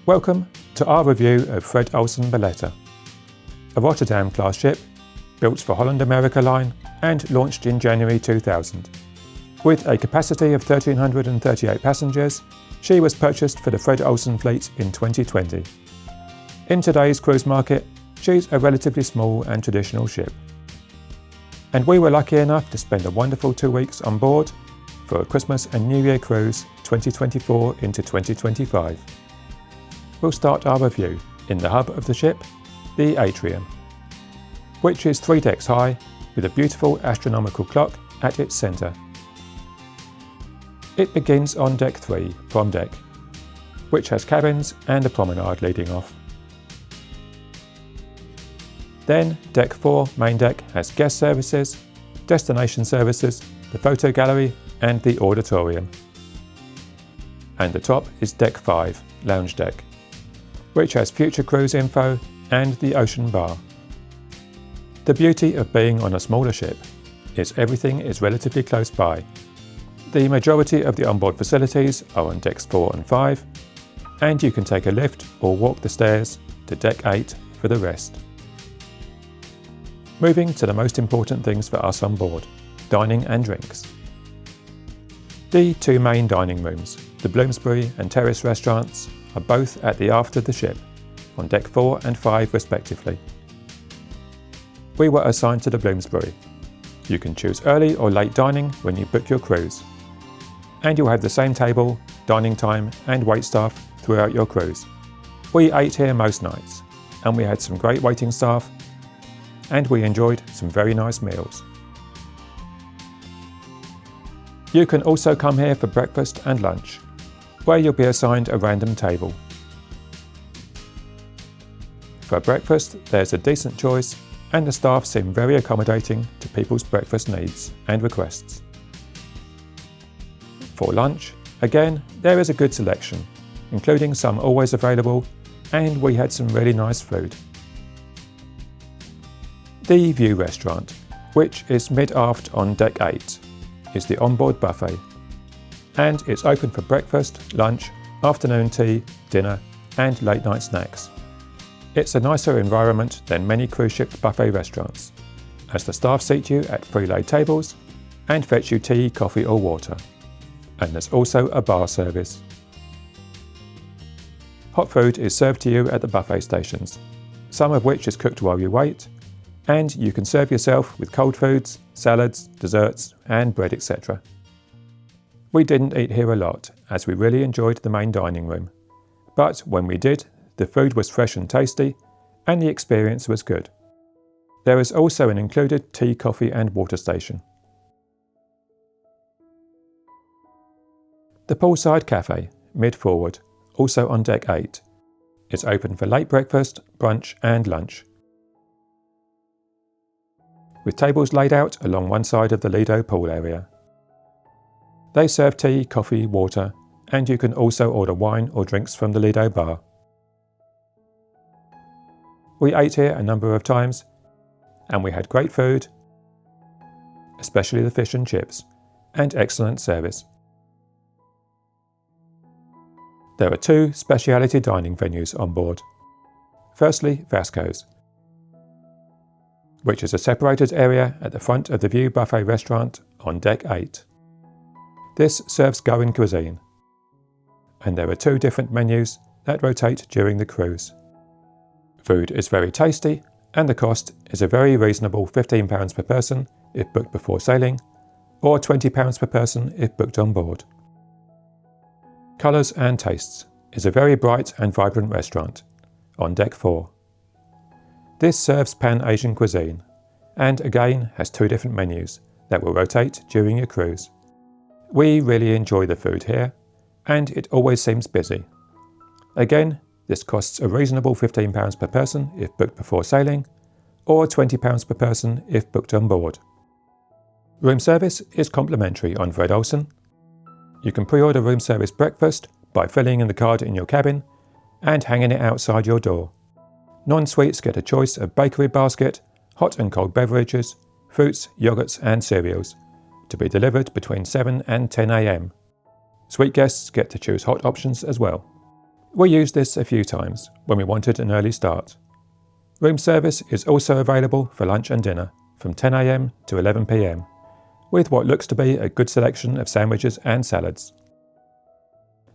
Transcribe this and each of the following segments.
Welcome to our review of Fred Olsen Bolette, a Rotterdam-class ship built for Holland America Line and launched in January 2000. With a capacity of 1,338 passengers, she was purchased for the Fred Olsen fleet in 2020. In today's cruise market, she's a relatively small and traditional ship. And we were lucky enough to spend a wonderful 2 weeks on board for a Christmas and New Year cruise 2024 into 2025. We'll start our review in the hub of the ship, the atrium, which is 3 decks high with a beautiful astronomical clock at its centre. It begins on deck 3, prom deck, which has cabins and a promenade leading off. Then deck 4, main deck, has guest services, destination services, the photo gallery and the auditorium. And the top is deck 5, lounge deck, which has future cruise info and the ocean bar. The beauty of being on a smaller ship is everything is relatively close by. The majority of the onboard facilities are on decks 4 and 5, and you can take a lift or walk the stairs to deck 8 for the rest. Moving to the most important things for us on board, dining and drinks. The 2 main dining rooms, the Bloomsbury and Terrace restaurants, are both at the aft of the ship, on deck 4 and 5 respectively. We were assigned to the Bloomsbury. You can choose early or late dining when you book your cruise, and you'll have the same table, dining time and waitstaff throughout your cruise. We ate here most nights, and we had some great waiting staff, and we enjoyed some very nice meals. You can also come here for breakfast and lunch, where you'll be assigned a random table. For breakfast, there's a decent choice, and the staff seem very accommodating to people's breakfast needs and requests. For lunch, again, there is a good selection, including some always available, and we had some really nice food. The View restaurant, which is mid-aft on deck 8, is the onboard buffet, and it's open for breakfast, lunch, afternoon tea, dinner and late night snacks. It's a nicer environment than many cruise ship buffet restaurants, as the staff seat you at pre-laid tables and fetch you tea, coffee or water, and there's also a bar service. Hot food is served to you at the buffet stations, some of which is cooked while you wait, and you can serve yourself with cold foods, salads, desserts and bread, etc. We didn't eat here a lot, as we really enjoyed the main dining room, but when we did, the food was fresh and tasty, and the experience was good. There is also an included tea, coffee and water station. The poolside cafe, mid-forward, also on deck 8, is open for late breakfast, brunch and lunch, with tables laid out along one side of the Lido pool area. They serve tea, coffee, water, and you can also order wine or drinks from the Lido bar. We ate here a number of times, and we had great food, especially the fish and chips, and excellent service. There are 2 speciality dining venues on board. Firstly, Vasco's, which is a separated area at the front of the View Buffet restaurant on deck 8. This serves Goan cuisine, and there are 2 different menus that rotate during the cruise. Food is very tasty, and the cost is a very reasonable £15 per person if booked before sailing, or £20 per person if booked on board. Colours and Tastes is a very bright and vibrant restaurant on deck 4. This serves Pan-Asian cuisine, and again has 2 different menus that will rotate during your cruise. We really enjoy the food here, and it always seems busy. Again, this costs a reasonable £15 per person if booked before sailing, or £20 per person if booked on board. Room service is complimentary on Fred Olsen. You can pre-order room service breakfast by filling in the card in your cabin and hanging it outside your door. Non-suites get a choice of bakery basket, hot and cold beverages, fruits, yogurts and cereals, to be delivered between 7 and 10 AM. Suite guests get to choose hot options as well. We used this a few times when we wanted an early start. Room service is also available for lunch and dinner from 10 AM to 11 PM, with what looks to be a good selection of sandwiches and salads.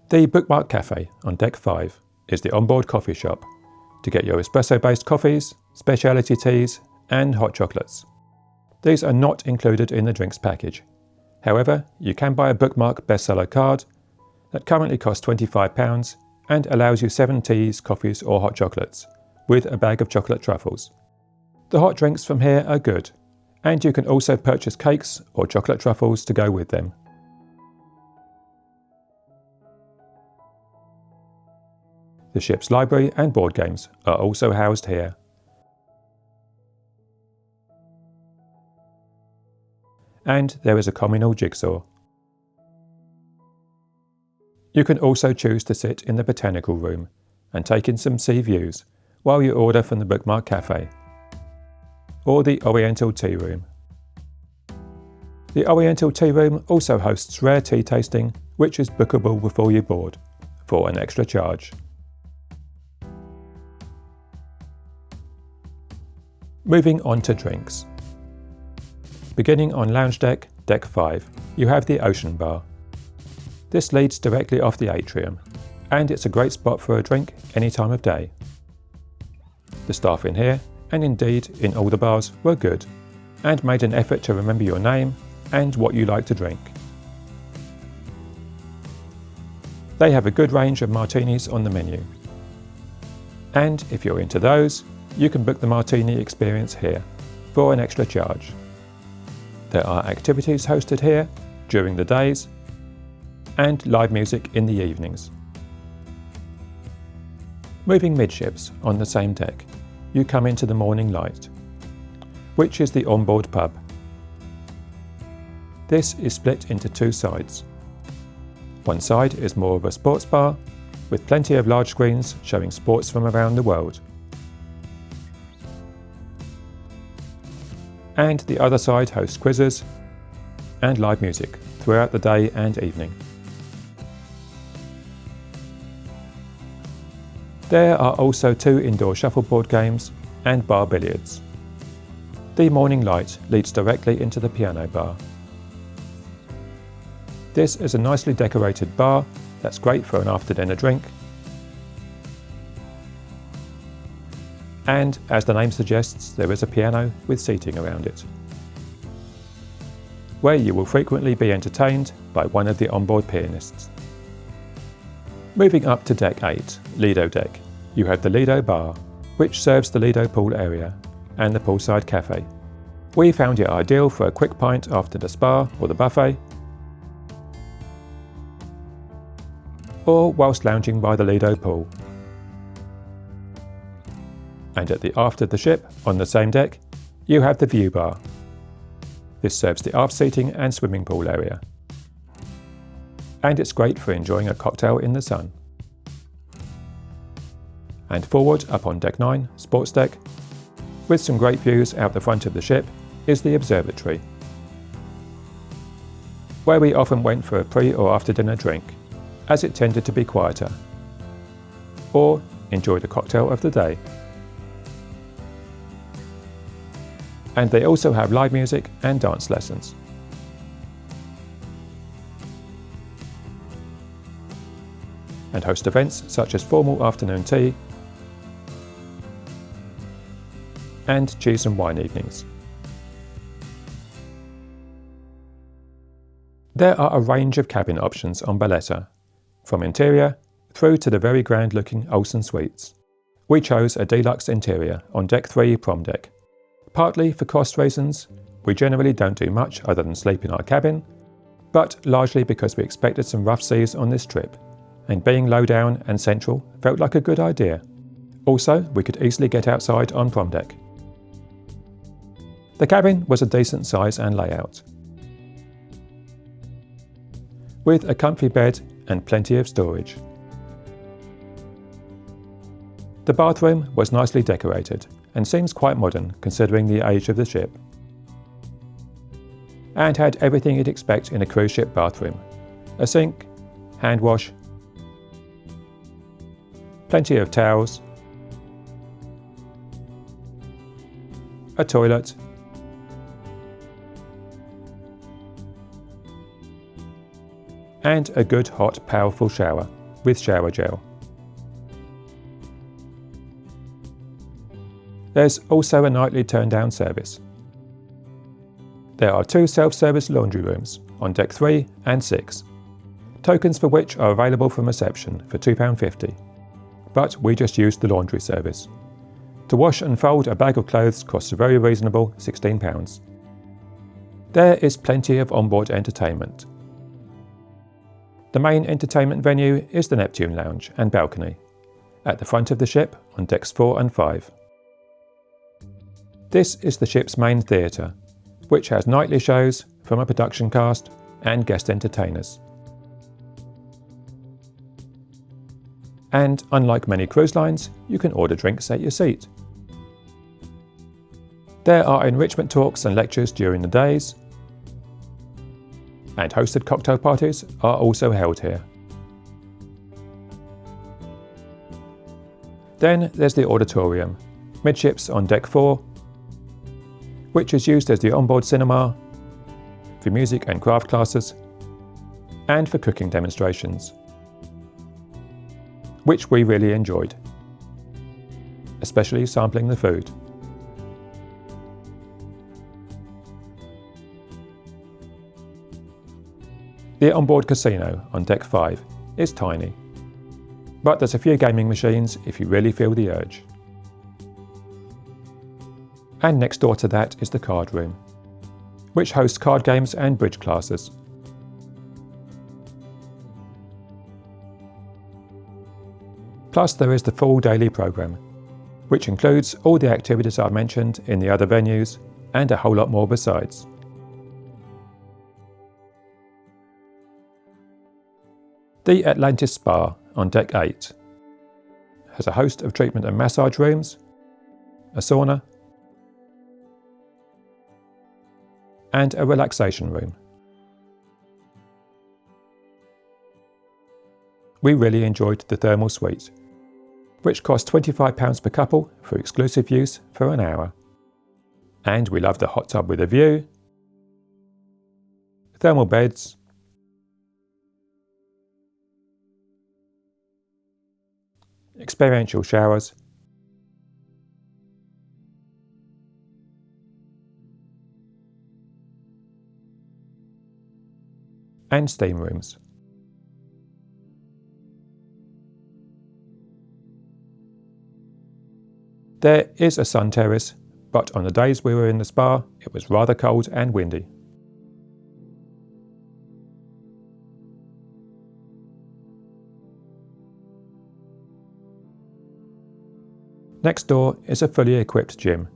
The Bookmark Cafe on Deck 5 is the onboard coffee shop to get your espresso-based coffees, specialty teas and hot chocolates. These are not included in the drinks package. However, you can buy a Bookmark bestseller card that currently costs £25 and allows you 7 teas, coffees or hot chocolates, with a bag of chocolate truffles. The hot drinks from here are good, and you can also purchase cakes or chocolate truffles to go with them. The ship's library and board games are also housed here. And there is a communal jigsaw. You can also choose to sit in the botanical room and take in some sea views while you order from the Bookmark Cafe, or the Oriental Tea Room. The Oriental Tea Room also hosts rare tea tasting, which is bookable before you board, for an extra charge. Moving on to drinks. Beginning on Lounge Deck, Deck 5, you have the Ocean Bar. This leads directly off the atrium, and it's a great spot for a drink any time of day. The staff in here, and indeed in all the bars, were good, and made an effort to remember your name and what you like to drink. They have a good range of martinis on the menu. And if you're into those, you can book the martini experience here for an extra charge. There are activities hosted here during the days and live music in the evenings. Moving midships on the same deck, you come into the Morning Light, which is the onboard pub. This is split into 2 sides. One side is more of a sports bar, with plenty of large screens showing sports from around the world. And the other side hosts quizzes and live music throughout the day and evening. There are also 2 indoor shuffleboard games and bar billiards. The Morning Light leads directly into the piano bar. This is a nicely decorated bar that's great for an after-dinner drink. And as the name suggests, there is a piano with seating around it, where you will frequently be entertained by one of the onboard pianists. Moving up to Deck 8, Lido Deck, you have the Lido Bar, which serves the Lido pool area and the poolside cafe. We found it ideal for a quick pint after the spa or the buffet, or whilst lounging by the Lido pool. And at the aft of the ship, on the same deck, you have the View Bar. This serves the aft seating and swimming pool area. And it's great for enjoying a cocktail in the sun. And forward up on Deck 9, Sports Deck, with some great views out the front of the ship, is the Observatory, where we often went for a pre or after dinner drink, as it tended to be quieter, or enjoy the cocktail of the day. And they also have live music and dance lessons. And host events such as formal afternoon tea and cheese and wine evenings. There are a range of cabin options on Bolette, from interior through to the very grand looking Olsen suites. We chose a deluxe interior on Deck 3 Prom Deck. Partly for cost reasons, we generally don't do much other than sleep in our cabin, but largely because we expected some rough seas on this trip, and being low down and central felt like a good idea. Also, we could easily get outside on Prom Deck. The cabin was a decent size and layout, with a comfy bed and plenty of storage. The bathroom was nicely decorated and seems quite modern considering the age of the ship, and had everything you'd expect in a cruise ship bathroom: a sink, hand wash, plenty of towels, a toilet, and a good hot powerful shower with shower gel. There's also a nightly turn-down service. There are 2 self-service laundry rooms on deck 3 and 6, tokens for which are available from reception for £2.50, but we just used the laundry service. To wash and fold a bag of clothes costs a very reasonable £16. There is plenty of onboard entertainment. The main entertainment venue is the Neptune Lounge and balcony, at the front of the ship on decks 4 and 5. This is the ship's main theatre, which has nightly shows from a production cast and guest entertainers. And unlike many cruise lines, you can order drinks at your seat. There are enrichment talks and lectures during the days, and hosted cocktail parties are also held here. Then there's the auditorium, midships on deck 4, which is used as the onboard cinema, for music and craft classes, and for cooking demonstrations, which we really enjoyed, especially sampling the food. The onboard casino on deck 5 is tiny, but there's a few gaming machines if you really feel the urge. And next door to that is the card room, which hosts card games and bridge classes. Plus there is the full daily programme, which includes all the activities I've mentioned in the other venues and a whole lot more besides. The Atlantis Spa on deck 8 has a host of treatment and massage rooms, a sauna, and a relaxation room. We really enjoyed the thermal suite, which cost £25 per couple for exclusive use for an hour. And we loved the hot tub with a view, thermal beds, experiential showers, and steam rooms. There is a sun terrace, but on the days we were in the spa, it was rather cold and windy. Next door is a fully equipped gym,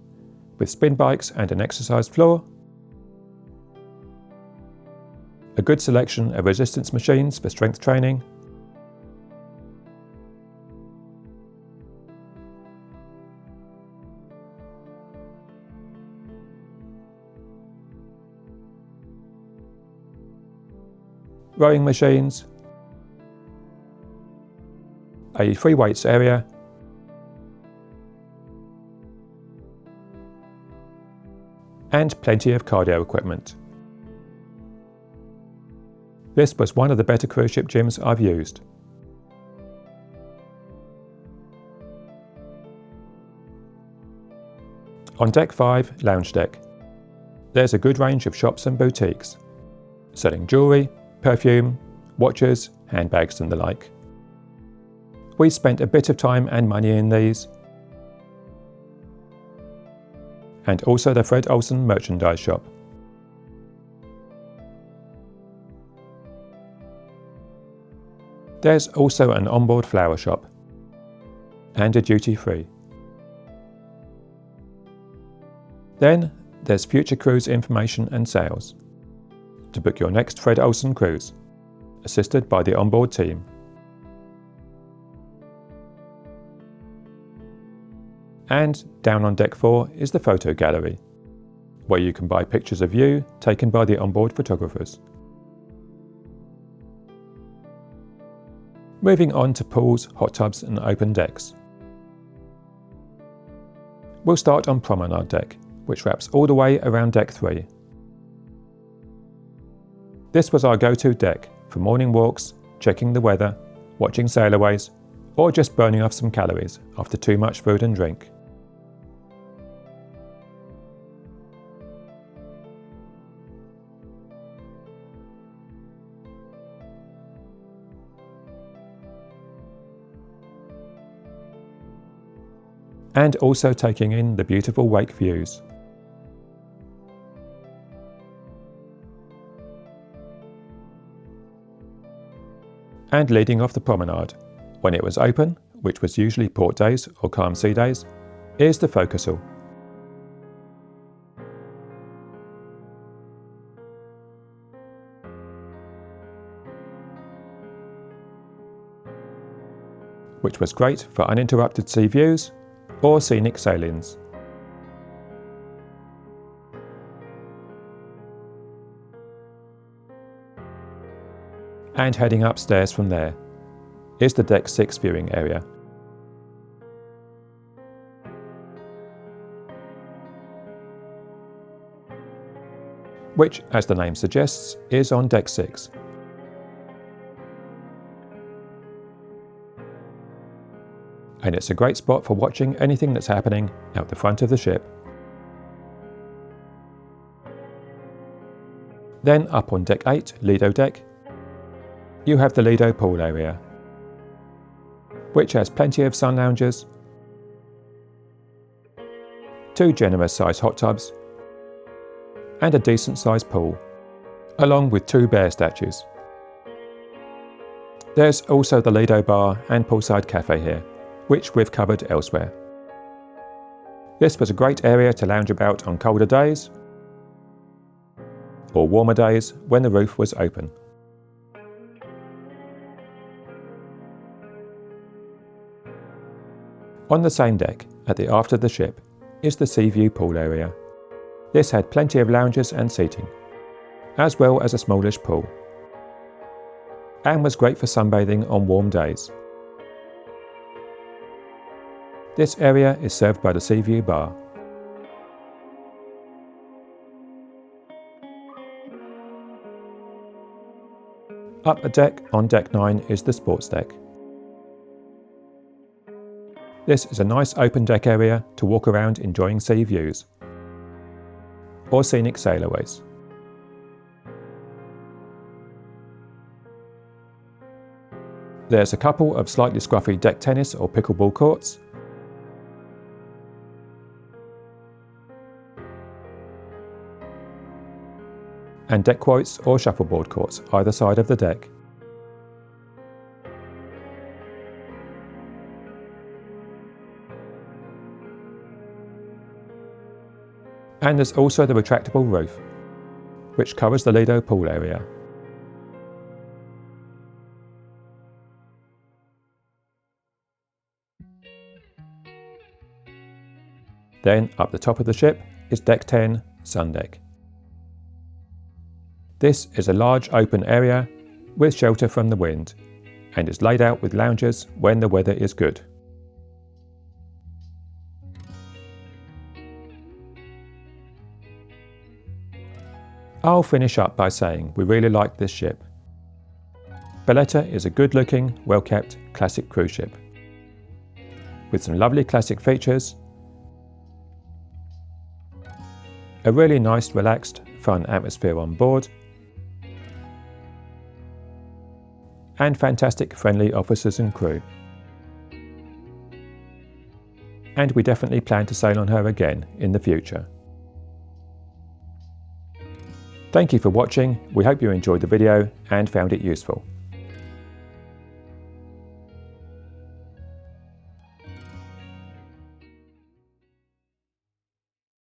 with spin bikes and an exercise floor, a good selection of resistance machines for strength training, rowing machines, a free weights area, and plenty of cardio equipment. This was one of the better cruise ship gyms I've used. On deck 5, lounge deck, there's a good range of shops and boutiques, selling jewellery, perfume, watches, handbags and the like. We spent a bit of time and money in these, and also the Fred Olsen merchandise shop. There's also an onboard flower shop and a duty-free. Then there's future cruise information and sales to book your next Fred Olsen cruise, assisted by the onboard team. And down on deck 4 is the photo gallery, where you can buy pictures of you taken by the onboard photographers. Moving on to pools, hot tubs and open decks. We'll start on Promenade Deck, which wraps all the way around Deck 3. This was our go-to deck for morning walks, checking the weather, watching sailorways, or just burning off some calories after too much food and drink. And also taking in the beautiful wake views. And leading off the promenade, when it was open, which was usually port days or calm sea days, is the forecastle. Which was great for uninterrupted sea views or scenic sailings. And heading upstairs from there is the Deck 6 viewing area. Which, as the name suggests, is on Deck 6. And it's a great spot for watching anything that's happening out the front of the ship. Then up on Deck 8, Lido Deck, you have the Lido pool area, which has plenty of sun loungers, 2 generous sized hot tubs, and a decent sized pool, along with 2 bear statues. There's also the Lido bar and poolside cafe here, which we've covered elsewhere. This was a great area to lounge about on colder days or warmer days when the roof was open. On the same deck, at the aft of the ship, is the Sea View pool area. This had plenty of lounges and seating, as well as a smallish pool, and was great for sunbathing on warm days. This area is served by the Sea View bar. Up a deck on Deck 9 is the sports deck. This is a nice open deck area to walk around enjoying sea views or scenic sailorways. There's a couple of slightly scruffy deck tennis or pickleball courts, and deck quoits or shuffleboard courts either side of the deck. And there's also the retractable roof, which covers the Lido pool area. Then up the top of the ship is Deck 10, Sun Deck. This is a large open area with shelter from the wind, and is laid out with loungers when the weather is good. I'll finish up by saying we really like this ship. Bolette is a good-looking, well-kept, classic cruise ship, with some lovely classic features, a really nice, relaxed, fun atmosphere on board, and fantastic friendly officers and crew. And we definitely plan to sail on her again in the future. Thank you for watching. We hope you enjoyed the video and found it useful.